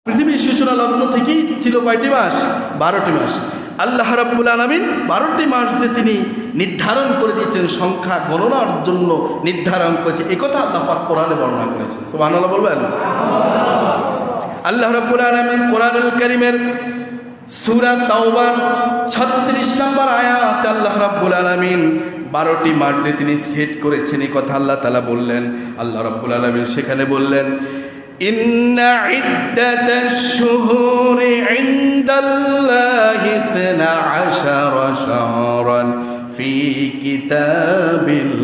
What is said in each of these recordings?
পৃথিবীর সূচনা লগ্ন থেকেই ছিল কয়টি মাস? 12টি মাস। আল্লাহ রাব্বুল আলামিন 12টি মাস যে তিনি নির্ধারণ করে দিয়েছেন, সংখ্যা গণনার জন্য নির্ধারণ করেছে, একথা আল্লাহ পাক কোরআনে বর্ণনা করেছেন। সুবহানাল্লাহ বলবেন। আল্লাহ রাব্বুল আলামিন কোরআনুল কারীমের সূরা তাওবার 36 নম্বর আয়াতে আল্লাহ রাব্বুল আলামিন 12টি মাস যে তিনি সেট করেছেন, এই কথা আল্লাহ তাআলা বললেন। আল্লাহ রাব্বুল আলামিন সেখানে বললেন, ইন্না ইদ্দাতাশ শুহুরি ইনদাল্লাহি 12 শাহরান ফি কিতাবিল্লাহ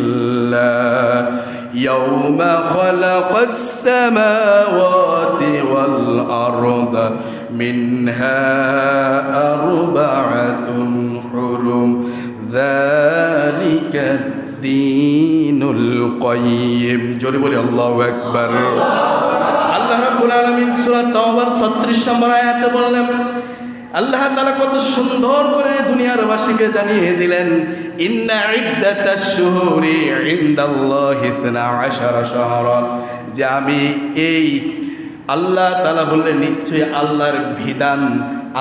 ইয়াওমা খালাকাস সামাওয়াতি ওয়াল আরদা মিনহা আরবাআতুন হুরুম যালিকা দ্বীনুল কাইয়্যিম। জোরে বলি আল্লাহু আকবার। আল্লাহ রাব্বুল আলামিন সূরা তাওবার 36 নম্বর আয়াতে বললেন, আল্লাহ তাআলা কত সুন্দর করে দুনিয়ার বাসীকে জানিয়ে দিলেন, ইন্না ইদ্দাতাশ শুহুরি ইনদাল্লাহি 12 শাহরান, যে আমি এই আল্লাহ তাআলা বললেন নিশ্চয়ই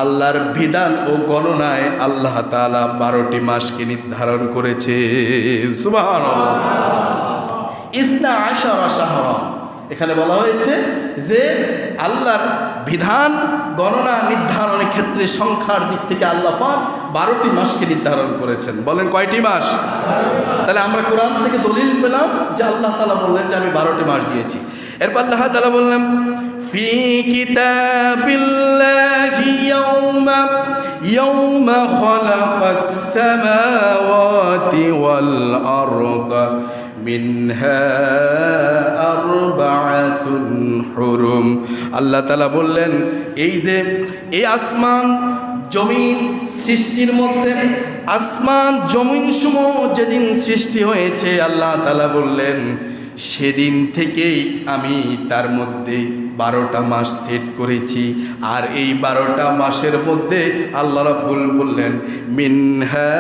আল্লাহর বিধান ও গণনায় আল্লাহ তাআলা 12টি মাসকে নির্ধারণ করেছে। সুবহানাল্লাহ। 12 শাহরান, এখানে বলা হয়েছে যে আল্লাহর বিধান গণনা নির্ধারণের ক্ষেত্রে সংখ্যার দিক থেকে আল্লাহ পাক 12টি মাসকে নির্ধারণ করেছেন। বলেন কয়টি মাস? তাহলে আমরা কোরআন থেকে দলিল পেলাম যে আল্লাহ তাআলা বললেন যে আমি 12টি মাস দিয়েছি। এরপর আল্লাহ তাআলা বললেন, ফি কিতাবিল্লাহি ইয়াওমা খালাকাস সামাওয়াতি ওয়াল আরদা মিনহা আরবাআতুন হুরুম। আল্লাহ তাআলা বললেন, এই যে এই আসমান জমিন সৃষ্টির মধ্যে, আসমান জমিন সমূহ যেদিন সৃষ্টি হয়েছে, আল্লাহ তাআলা বললেন সেদিন থেকেই আমি তার মধ্যে 12টা মাস সেট করেছি। আর এই 12টা মাসের মধ্যে আল্লাহ রাব্বুল বললেন মিনহা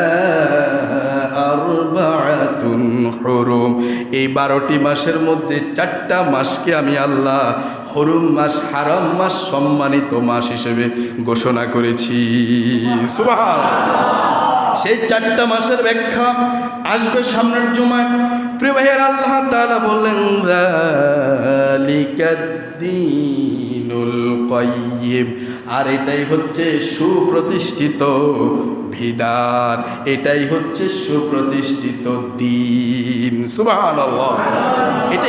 আরবাআতুন হুরুম, এই 12টি মাসের মধ্যে 4টা মাসকে আমি আল্লাহ হুরুম মাস, হারাম মাস, সম্মানিত মাস হিসেবে ঘোষণা করেছি। সুবহানাল্লাহ। সেই 4টা মাসের ব্যাখ্যা আসবে সামনের জুমায়। প্রিয় ভাইয়ের, আল্লাহ তাআলা বললেন যালিকা দ্বীনুল কাইয়্যিম, আর এটাই হচ্ছে সুপ্রতিষ্ঠিত বিধান, এটাই হচ্ছে সুপ্রতিষ্ঠিত দ্বীন। সুবহানাল্লাহ। এটাই